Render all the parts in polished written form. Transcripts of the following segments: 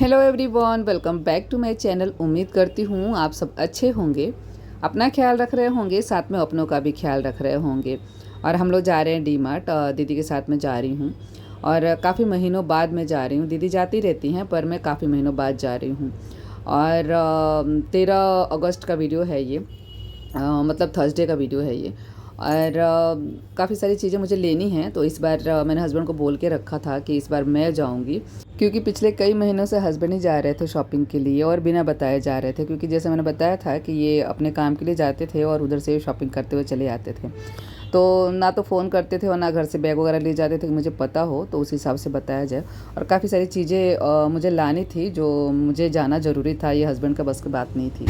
Hello everyone, welcome back to my channel. उम्मीद करती हूँ आप सब अच्छे होंगे, अपना ख्याल रख रहे होंगे, साथ में अपनों का भी ख्याल रख रहे होंगे। और हम लोग जा रहे हैं डी मार्ट, दीदी के साथ में जा रही हूँ और काफ़ी महीनों बाद मैं जा रही हूँ। दीदी जाती रहती हैं पर मैं काफ़ी महीनों बाद जा रही हूँ। और 13 अगस्त का वीडियो है ये, मतलब थर्सडे का वीडियो है ये। और काफ़ी सारी चीज़ें मुझे लेनी हैं, तो इस बार मैंने हस्बैंड को बोल के रखा था कि इस बार मैं जाऊंगी, क्योंकि पिछले कई महीनों से हस्बैंड ही जा रहे थे शॉपिंग के लिए और बिना बताए जा रहे थे। क्योंकि जैसे मैंने बताया था कि ये अपने काम के लिए जाते थे और उधर से शॉपिंग करते हुए चले आते थे, तो ना तो फ़ोन करते थे और ना घर से बैग वगैरह ले जाते थे कि मुझे पता हो, तो उस हिसाब से बताया जाए। और काफ़ी सारी चीज़ें मुझे लानी थी जो मुझे जाना ज़रूरी था, ये हस्बैंड का बस की बात नहीं थी।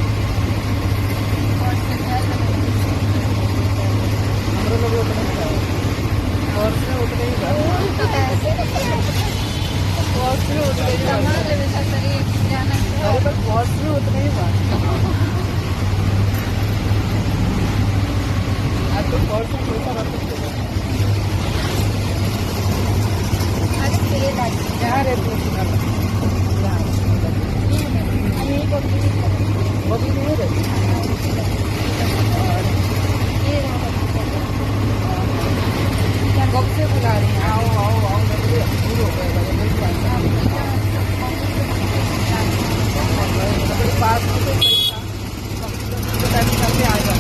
कब से बुला रही हैं? आओ आओ आओ, दूर हो गए पास में तो सही था, करके आ जाओ।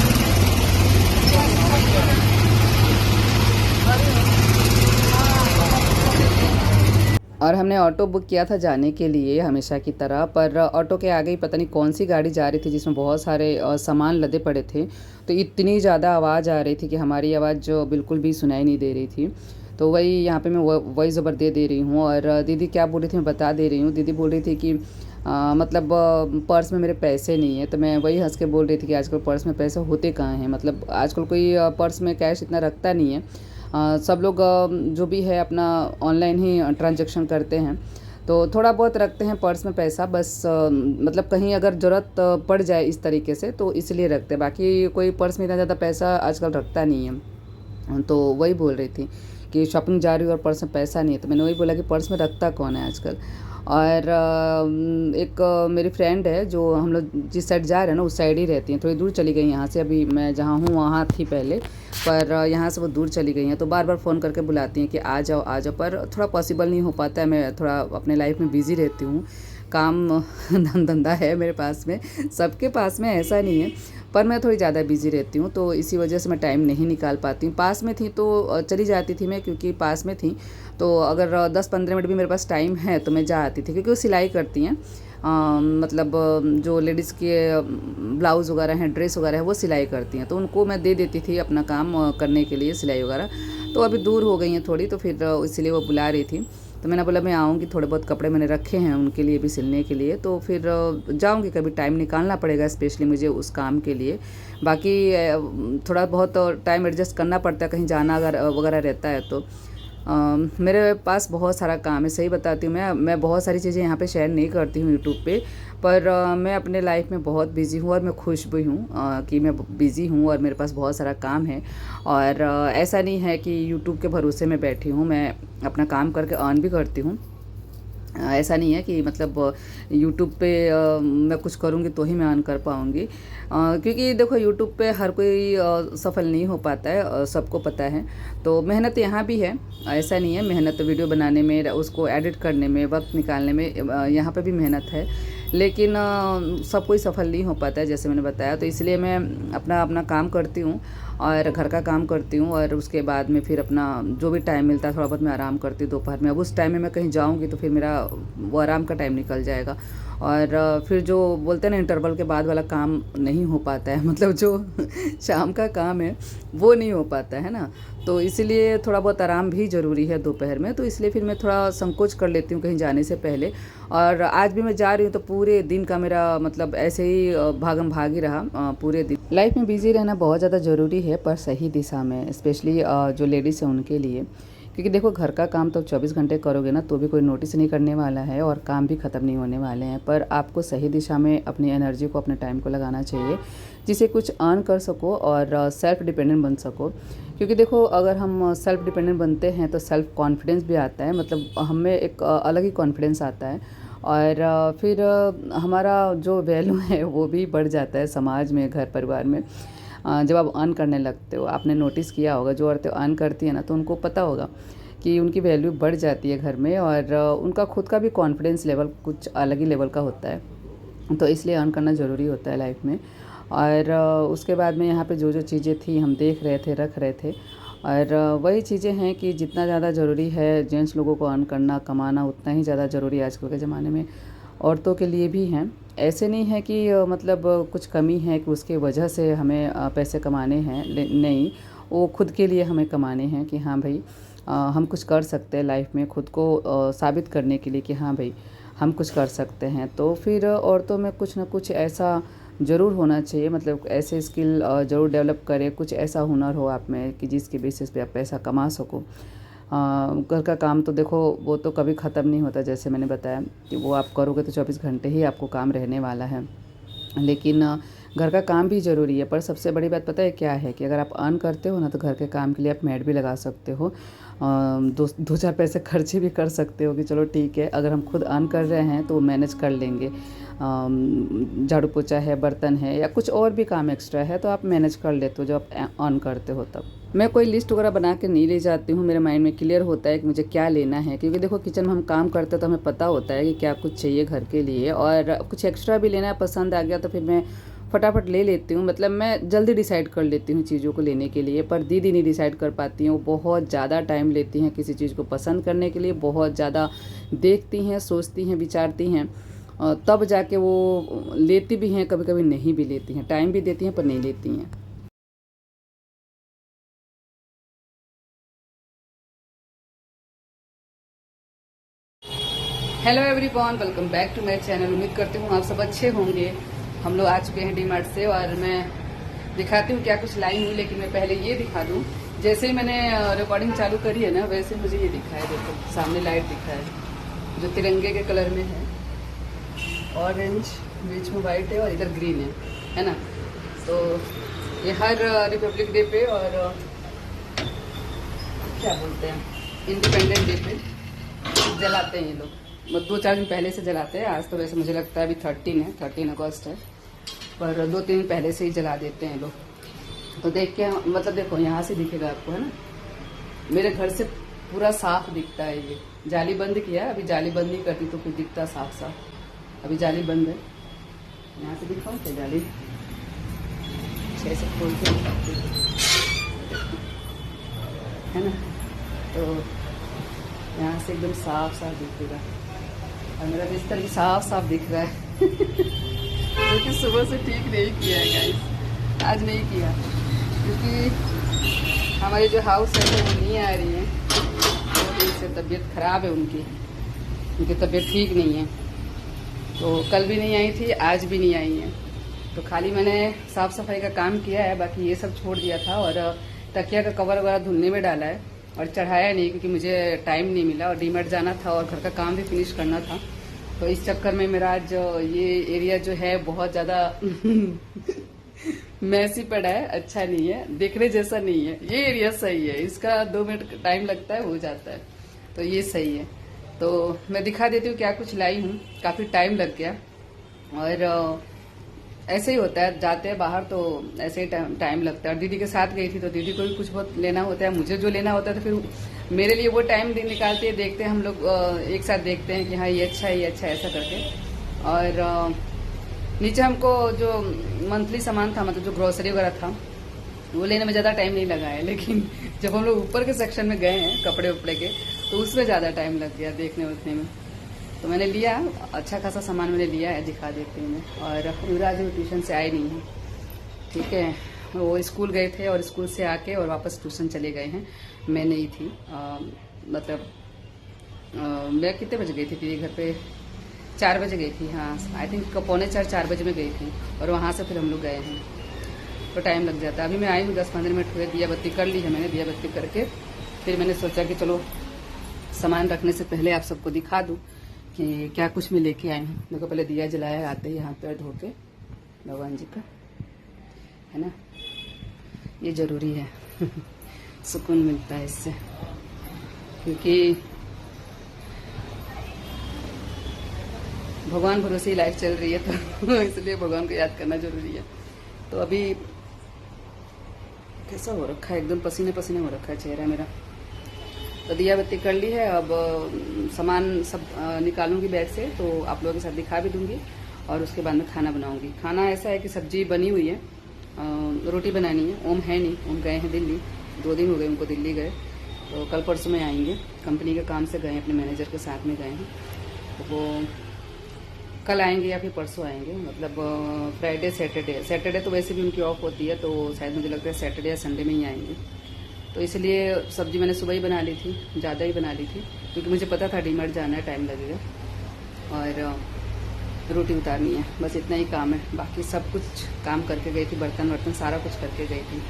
और हमने ऑटो बुक किया था जाने के लिए हमेशा की तरह, पर ऑटो के आगे ही पता नहीं कौन सी गाड़ी जा रही थी जिसमें बहुत सारे सामान लदे पड़े थे। तो इतनी ज़्यादा आवाज़ आ रही थी कि हमारी आवाज़ जो बिल्कुल भी सुनाई नहीं दे रही थी। तो वही यहाँ पे मैं वॉइस ओवर दे रही हूँ। और दीदी क्या बोल रही थी मैं बता दे रही हूँ। दीदी बोल रही थी कि मतलब पर्स में मेरे पैसे नहीं है। तो मैं वही हंस के बोल रही थी कि आजकल पर्स में पैसे होते कहाँ हैं, मतलब आजकल कोई पर्स में कैश इतना रखता नहीं है। सब लोग जो भी है अपना ऑनलाइन ही ट्रांजैक्शन करते हैं, तो थोड़ा बहुत रखते हैं पर्स में पैसा, बस मतलब कहीं अगर ज़रूरत पड़ जाए इस तरीके से तो इसलिए रखते हैं। बाकी कोई पर्स में इतना ज़्यादा पैसा आजकल रखता नहीं है। तो वही बोल रही थी कि शॉपिंग जा रही हूँ और पर्स में पैसा नहीं है। तो मैंने वही बोला कि पर्स में रखता कौन है आजकल। और एक मेरी फ्रेंड है जो हम लोग जिस साइड जा रहे हैं ना उस साइड ही रहती हैं, थोड़ी दूर चली गई यहाँ से। अभी मैं जहाँ हूँ वहाँ थी पहले, पर यहाँ से वो दूर चली गई हैं। तो बार बार फ़ोन करके बुलाती हैं कि आ जाओ आ जाओ, पर थोड़ा पॉसिबल नहीं हो पाता है। मैं थोड़ा अपने लाइफ में बिज़ी रहती हूँ, काम धंधा है मेरे पास में, सबके पास में ऐसा नहीं है, पर मैं थोड़ी ज़्यादा बिज़ी रहती हूँ, तो इसी वजह से मैं टाइम नहीं निकाल पाती हूँ। पास में थी तो चली जाती थी मैं, क्योंकि पास में थी तो अगर 10-15 मिनट भी मेरे पास टाइम है तो मैं जा आती थी। क्योंकि वो सिलाई करती हैं, मतलब जो लेडीज़ के ब्लाउज़ वगैरह हैं, ड्रेस वगैरह है, वो सिलाई करती हैं, तो उनको मैं दे देती थी अपना काम करने के लिए, सिलाई वगैरह। तो अभी दूर हो गई हैं थोड़ी, तो फिर इसलिए वो बुला रही थी। तो मैंने बोला मैं आऊँगी, थोड़े बहुत कपड़े मैंने रखे हैं उनके लिए भी सिलने के लिए, तो फिर जाऊँगी। कभी टाइम निकालना पड़ेगा स्पेशली मुझे उस काम के लिए। बाकी थोड़ा बहुत टाइम एडजस्ट करना पड़ता है, कहीं जाना अगर वगैरह रहता है तो। मेरे पास बहुत सारा काम है, सही बताती हूँ। मैं बहुत सारी चीज़ें यहाँ पे शेयर नहीं करती हूँ यूट्यूब पे, पर मैं अपने लाइफ में बहुत बिज़ी हूँ और मैं खुश भी हूँ कि मैं बिज़ी हूँ और मेरे पास बहुत सारा काम है। और ऐसा नहीं है कि यूट्यूब के भरोसे में बैठी हूँ, मैं अपना काम करके अर्न भी करती हूँ। ऐसा नहीं है कि मतलब यूट्यूब पे मैं कुछ करूँगी तो ही मैं अर्न कर पाऊँगी, क्योंकि देखो यूट्यूब पे हर कोई सफल नहीं हो पाता है, सबको पता है। तो मेहनत यहाँ भी है, ऐसा नहीं है। मेहनत वीडियो बनाने में, उसको एडिट करने में, वक्त निकालने में, यहाँ पे भी मेहनत है, लेकिन सब कोई सफल नहीं हो पाता है जैसे मैंने बताया। तो इसलिए मैं अपना अपना काम करती हूँ और घर का काम करती हूँ, और उसके बाद में फिर अपना जो भी टाइम मिलता है थोड़ा बहुत मैं आराम करती हूँ दोपहर में। अब उस टाइम में मैं कहीं जाऊँगी तो फिर मेरा वो आराम का टाइम निकल जाएगा। और फिर जो बोलते हैं ना इंटरवल के बाद वाला काम नहीं हो पाता है, मतलब जो शाम का काम है वो नहीं हो पाता है ना। तो इसलिए थोड़ा बहुत आराम भी ज़रूरी है दोपहर में, तो इसलिए फिर मैं थोड़ा संकोच कर लेती हूँ कहीं जाने से पहले। और आज भी मैं जा रही हूँ तो पूरे दिन का मेरा मतलब ऐसे ही भागम भाग ही रहा पूरे दिन। लाइफ में बिज़ी रहना बहुत ज़्यादा ज़रूरी है, पर सही दिशा में, स्पेशली जो लेडीज़ हैं उनके लिए। क्योंकि देखो घर का काम तो 24 घंटे करोगे ना तो भी कोई नोटिस नहीं करने वाला है और काम भी ख़त्म नहीं होने वाले हैं। पर आपको सही दिशा में अपनी एनर्जी को, अपने टाइम को लगाना चाहिए, जिससे कुछ अर्न कर सको और सेल्फ डिपेंडेंट बन सको। क्योंकि देखो अगर हम सेल्फ डिपेंडेंट बनते हैं तो सेल्फ कॉन्फिडेंस भी आता है, मतलब हमें एक अलग ही कॉन्फिडेंस आता है। और फिर हमारा जो वैल्यू है वो भी बढ़ जाता है समाज में, घर परिवार में। जब आप अर्न करने लगते हो, आपने नोटिस किया होगा, जो औरतें अर्न करती हैं ना तो उनको पता होगा कि उनकी वैल्यू बढ़ जाती है घर में, और उनका खुद का भी कॉन्फिडेंस लेवल कुछ अलग ही लेवल का होता है। तो इसलिए अर्न करना ज़रूरी होता है लाइफ में। और उसके बाद में यहाँ पे जो जो चीज़ें थी हम देख रहे थे, रख रहे थे, और वही चीज़ें हैं कि जितना ज़्यादा ज़रूरी है जेंट्स लोगों को अर्न करना, कमाना, उतना ही ज़्यादा ज़रूरी है आजकल के ज़माने में औरतों के लिए भी हैं। ऐसे नहीं है कि मतलब कुछ कमी है कि उसके वजह से हमें पैसे कमाने हैं, नहीं, वो खुद के लिए हमें कमाने हैं कि हाँ भाई हम कुछ कर सकते हैं लाइफ में, खुद को साबित करने के लिए कि हाँ भाई हम कुछ कर सकते हैं। तो फिर औरतों में कुछ ना कुछ ऐसा ज़रूर होना चाहिए, मतलब ऐसे स्किल ज़रूर डेवलप करें, कुछ ऐसा हुनर हो आप में कि जिसके बेसिस पे आप पैसा कमा सको। घर का काम तो देखो वो तो कभी ख़त्म नहीं होता, जैसे मैंने बताया कि वो आप करोगे तो 24 घंटे ही आपको काम रहने वाला है। लेकिन घर का काम भी ज़रूरी है, पर सबसे बड़ी बात पता है क्या है कि अगर आप अर्न करते हो ना तो घर के काम के लिए आप मेड भी लगा सकते हो, दो चार पैसे खर्चे भी कर सकते हो कि चलो ठीक है, अगर हम खुद अर्न कर रहे हैं तो वो मैनेज कर लेंगे। झाड़ू पोछा है, बर्तन है, या कुछ और भी काम एक्स्ट्रा है तो आप मैनेज कर लेते हो जब आप अर्न करते हो तब। मैं कोई लिस्ट वगैरह बना के नहीं ले जाती हूँ, मेरे माइंड में क्लियर होता है कि मुझे क्या लेना है, क्योंकि देखो किचन में हम काम करते हैं तो हमें पता होता है कि क्या कुछ चाहिए घर के लिए, और कुछ एक्स्ट्रा भी लेना है, पसंद आ गया तो फिर मैं फटाफट ले लेती हूँ। मतलब मैं जल्दी डिसाइड कर लेती हूँ चीज़ों को लेने के लिए, पर दीदी नहीं डिसाइड कर पाती हैं, वो बहुत ज़्यादा टाइम लेती हैं किसी चीज़ को पसंद करने के लिए, बहुत ज़्यादा देखती हैं, सोचती हैं, विचारती हैं, तब जाके वो लेती भी हैं, कभी कभी नहीं भी लेती हैं, टाइम भी देती हैं पर नहीं लेती हैं। Hello everyone, welcome back to my channel. उम्मीद करती हूँ आप सब अच्छे होंगे। हम लोग आ चुके हैं डी-मार्ट से, और मैं दिखाती हूँ क्या कुछ लाई हूँ, लेकिन मैं पहले ये दिखा दूँ। जैसे ही मैंने रिकॉर्डिंग चालू करी है ना, वैसे मुझे ये दिखा है, देखो सामने लाइट दिखा है जो तिरंगे के कलर में है, ऑरेंज, बीच में वाइट है और इधर ग्रीन है ना। तो ये हर रिपब्लिक डे पे और क्या बोलते हैं इंडिपेंडेंस डे पे जलाते हैं ये लोग, 2-4 दिन पहले से जलाते हैं। आज तो वैसे मुझे लगता है अभी 13 अगस्त है, पर 2-3 दिन पहले से ही जला देते हैं लोग। तो देख के मतलब देखो यहाँ से दिखेगा आपको, है ना, मेरे घर से पूरा साफ दिखता है। ये जाली बंद किया, अभी जाली बंद नहीं करती तो फिर दिखता साफ साफ। अभी जाली बंद है, यहाँ से दिखाऊँ क्या जाली, ऐसे खोल के है ना, तो यहाँ से एकदम साफ साफ दिखेगा, और मेरा बिस्तर भी साफ साफ दिख रहा है क्योंकि सुबह से ठीक नहीं किया है गाइस, आज नहीं किया, क्योंकि हमारी जो हाउस है वो नहीं आ रही है, तो दिन से तबीयत ख़राब है उनकी तबीयत ठीक नहीं है, तो कल भी नहीं आई थी, आज भी नहीं आई है। तो खाली मैंने साफ़ सफाई का काम किया है, बाकी ये सब छोड़ दिया था, और तकिया का कवर वगैरह धुलने में डाला है और चढ़ाया नहीं, क्योंकि मुझे टाइम नहीं मिला और डी-मार्ट जाना था और घर का काम भी फिनिश करना था। तो इस चक्कर में मेरा आज ये एरिया जो है बहुत ज़्यादा मैसी पड़ा है, अच्छा नहीं है, देखने जैसा नहीं है। ये एरिया सही है, इसका 2 मिनट टाइम लगता है, हो जाता है, तो ये सही है। तो मैं दिखा देती हूँ क्या कुछ लाई हूँ, काफ़ी टाइम लग गया, और ऐसे ही होता है, जाते हैं बाहर तो ऐसे ही टाइम लगता है। और दीदी के साथ गई थी तो दीदी को भी कुछ बहुत लेना होता है, मुझे जो लेना होता है, तो फिर मेरे लिए वो टाइम निकालते हैं, देखते हैं हम लोग एक साथ, देखते हैं कि हाँ ये अच्छा है, ये अच्छा है, ऐसा करके। और नीचे हमको जो मंथली सामान था, मतलब जो ग्रोसरी वगैरह था, वो लेने में ज़्यादा टाइम नहीं लगा है, लेकिन जब हम लोग ऊपर के सेक्शन में गए हैं कपड़े उपड़े के, तो उसमें ज़्यादा टाइम लग गया देखने उठने में। तो मैंने लिया, अच्छा खासा सामान मैंने लिया है, दिखा देती हूँ मैं। और युवराज भी ट्यूशन से आए नहीं हैं, ठीक है, वो स्कूल गए थे और स्कूल से आके और वापस ट्यूशन चले गए हैं। मैं नहीं थी, मतलब मैं कितने बजे गई थी दीदी घर पे, 4 बजे गई थी, हाँ आई थिंक 3:45-4 बजे में गई थी, और वहाँ से फिर हम लोग गए हैं, तो टाइम लग जाता है। अभी मैं आई हूँ 10-15 मिनट हुए, दिया बत्ती कर ली है मैंने, दिया बत्ती करके फिर मैंने सोचा कि चलो सामान रखने से पहले आप सबको दिखा दूँ कि क्या कुछ मैं लेके आई हूँ। देखो पहले दिया जलाया, आते ही हाथ पैर धो के भगवान जी का, है ना, ये ज़रूरी है सुकून मिलता है इससे, क्योंकि भगवान भरोसे ही लाइफ चल रही है, तो इसलिए भगवान को याद करना जरूरी है। तो अभी कैसा हो रखा है, एकदम पसीने पसीने हो रखा है चेहरा मेरा। तो दिया बत्ती कर ली है, अब सामान सब निकालूंगी बैग से, तो आप लोगों के साथ दिखा भी दूंगी और उसके बाद में खाना बनाऊंगी। खाना ऐसा है कि सब्जी बनी हुई है, रोटी बनानी है। ओम है नहीं, ओम गए हैं दिल्ली, 2 दिन हो गए उनको दिल्ली गए, तो कल परसों में आएंगे। कंपनी के काम से गए, अपने मैनेजर के साथ में गए हैं, तो वो कल आएंगे या फिर परसों आएंगे। मतलब फ्राइडे सैटरडे तो वैसे भी उनकी ऑफ होती है, तो शायद मुझे लगता है सैटरडे या संडे में ही आएंगे। तो इसलिए सब्जी मैंने सुबह ही बना ली थी, ज़्यादा ही बना ली थी, क्योंकि मुझे पता था डीमार्ट जाना है, टाइम लगेगा, और रोटी उतारनी है, बस इतना ही काम है। बाकी सब कुछ काम करके गई थी, बर्तन वर्तन सारा कुछ करके गई थी,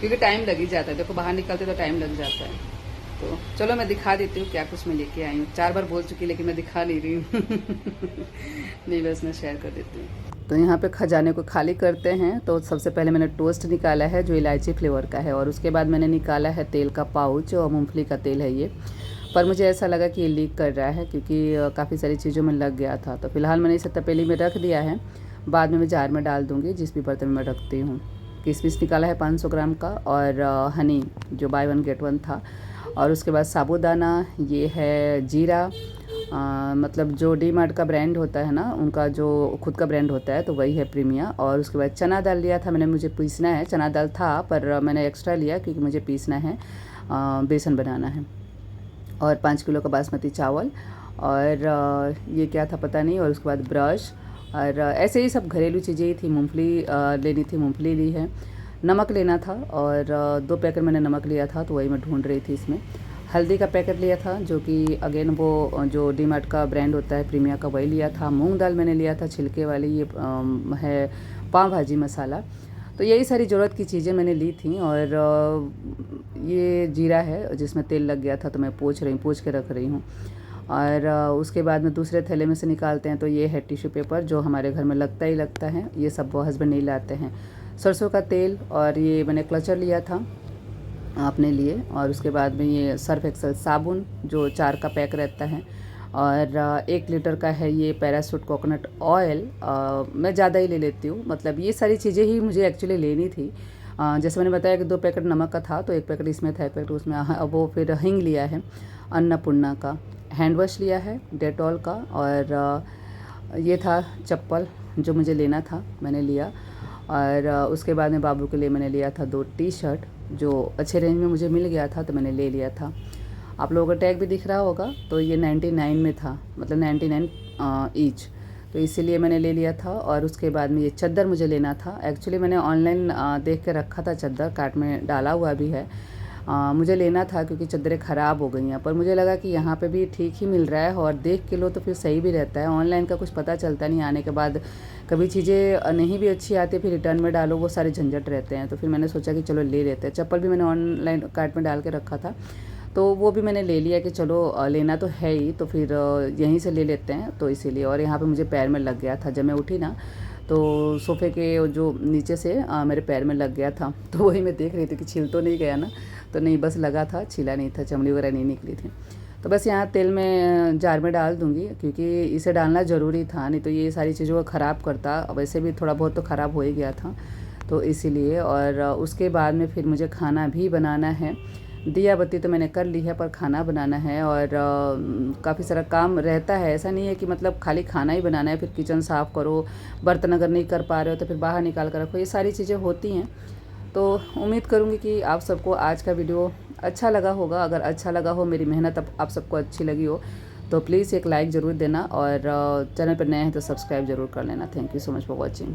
क्योंकि टाइम लग ही जाता है। देखो बाहर निकलते तो टाइम लग जाता है। तो चलो मैं दिखा देती हूँ क्या कुछ मैं लेके आई हूँ। 4 बार बोल चुकी, लेकिन मैं दिखा नहीं रही हूँ। नहीं, बस मैं शेयर कर देती हूँ। तो यहाँ पे खजाने को खाली करते हैं। तो सबसे पहले मैंने टोस्ट निकाला है जो इलायची फ्लेवर का है, और उसके बाद मैंने निकाला है तेल का पाउच, और मूंगफली का तेल है ये। पर मुझे ऐसा लगा कि ये लीक कर रहा है, क्योंकि काफ़ी सारी चीज़ों में लग गया था। तो फिलहाल मैंने इसे तपेली में रख दिया है, बाद में मैं जार में डाल दूँगी, जिस भी बर्तन में रखती हूँ। किशमिश निकाला है 500 ग्राम का, और हनी जो बाय 1 गेट 1 था, और उसके बाद साबूदाना, ये है जीरा, मतलब जो डी मार्ट का ब्रांड होता है ना, उनका जो खुद का ब्रांड होता है, तो वही है प्रीमिया। और उसके बाद चना दाल लिया था मैंने, मुझे पीसना है। चना दाल था पर मैंने एक्स्ट्रा लिया क्योंकि मुझे पीसना है, बेसन बनाना है। और 5 किलो का बासमती चावल, और ये क्या था पता नहीं। और उसके बाद ब्रश, और ऐसे ही सब घरेलू चीज़ें ही थी। मूंगफली लेनी थी, मूंगफली ली है। नमक लेना था, और 2 पैकेट मैंने नमक लिया था, तो वही मैं ढूंढ रही थी इसमें। हल्दी का पैकेट लिया था, जो कि अगेन वो जो डी मार्ट का ब्रांड होता है प्रीमिया का, वही लिया था। मूंग दाल मैंने लिया था छिलके वाली, ये है पाव भाजी मसाला। तो यही सारी ज़रूरत की चीज़ें मैंने ली थी। और ये जीरा है जिसमें तेल लग गया था, तो मैं पोंछ के रख रही हूँ। और उसके बाद में दूसरे थैले में से निकालते हैं, तो ये है टिश्यू पेपर, जो हमारे घर में लगता ही लगता है, ये सब वो हस्बैंड नहीं लाते हैं। सरसों का तेल, और ये मैंने क्लचर लिया था अपने लिए। और उसके बाद में ये सर्फ एक्सेल साबुन जो 4 का पैक रहता है, और 1 लीटर का है ये पैराशूट कोकोनट ऑयल। मैं ज़्यादा ही ले लेती हूँ, मतलब ये सारी चीज़ें ही मुझे एक्चुअली लेनी थी। जैसे मैंने बताया कि 2 पैकेट नमक का था, तो 1 पैकेट इसमें था, 1 पैकेट उसमें। अब वो फिर हींग लिया है अन्नपूर्णा का, हैंड वॉश लिया है डेटॉल का, और ये था चप्पल जो मुझे लेना था, मैंने लिया। और उसके बाद में बाबू के लिए मैंने लिया था 2 टी-शर्ट, जो अच्छे रेंज में मुझे मिल गया था, तो मैंने ले लिया था। आप लोगों का टैग भी दिख रहा होगा, तो ये 99 में था, मतलब 99 ईच, तो इसीलिए मैंने ले लिया था। और उसके बाद में ये चद्दर मुझे लेना था। एक्चुअली मैंने ऑनलाइन देख के रखा था चद्दर, कार्ट में डाला हुआ भी है। मुझे लेना था क्योंकि चद्दरें ख़राब हो गई हैं, पर मुझे लगा कि यहाँ पे भी ठीक ही मिल रहा है, और देख के लो तो फिर सही भी रहता है। ऑनलाइन का कुछ पता चलता नहीं, आने के बाद कभी चीज़ें नहीं भी अच्छी आती, फिर रिटर्न में डालो, वो सारे झंझट रहते हैं। तो फिर मैंने सोचा कि चलो ले लेते हैं। चप्पल भी मैंने ऑनलाइन कार्ट में डाल के रखा था, तो वो भी मैंने ले लिया कि चलो लेना तो है ही, तो फिर यहीं से ले लेते हैं, तो इसीलिए। और यहाँ पे मुझे पैर में लग गया था, जब मैं उठी ना, तो सोफ़े के जो नीचे से मेरे पैर में लग गया था, तो वही मैं देख रही थी कि छिल तो नहीं गया ना, तो नहीं, बस लगा था, छिला नहीं था, चमड़ी वगैरह नहीं निकली थी। तो बस यहाँ तेल में जार में डाल दूँगी, क्योंकि इसे डालना ज़रूरी था, नहीं तो ये सारी चीज़ों को ख़राब करता। वैसे भी थोड़ा बहुत तो ख़राब हो ही गया था, तो इसीलिए। और उसके बाद में फिर मुझे खाना भी बनाना है। दिया बत्ती तो मैंने कर ली है, पर खाना बनाना है, और काफ़ी सारा काम रहता है। ऐसा नहीं है कि मतलब खाली खाना ही बनाना है, फिर किचन साफ़ करो, बर्तन अगर नहीं कर पा रहे हो तो फिर बाहर निकाल कर रखो, ये सारी चीज़ें होती हैं। तो उम्मीद करूँगी कि आप सबको आज का वीडियो अच्छा लगा होगा। अगर अच्छा लगा हो, मेरी मेहनत आप सबको अच्छी लगी हो, तो प्लीज़ एक लाइक ज़रूर देना, और चैनल पर नए हैं तो सब्सक्राइब ज़रूर कर लेना। Thank you so much for watching.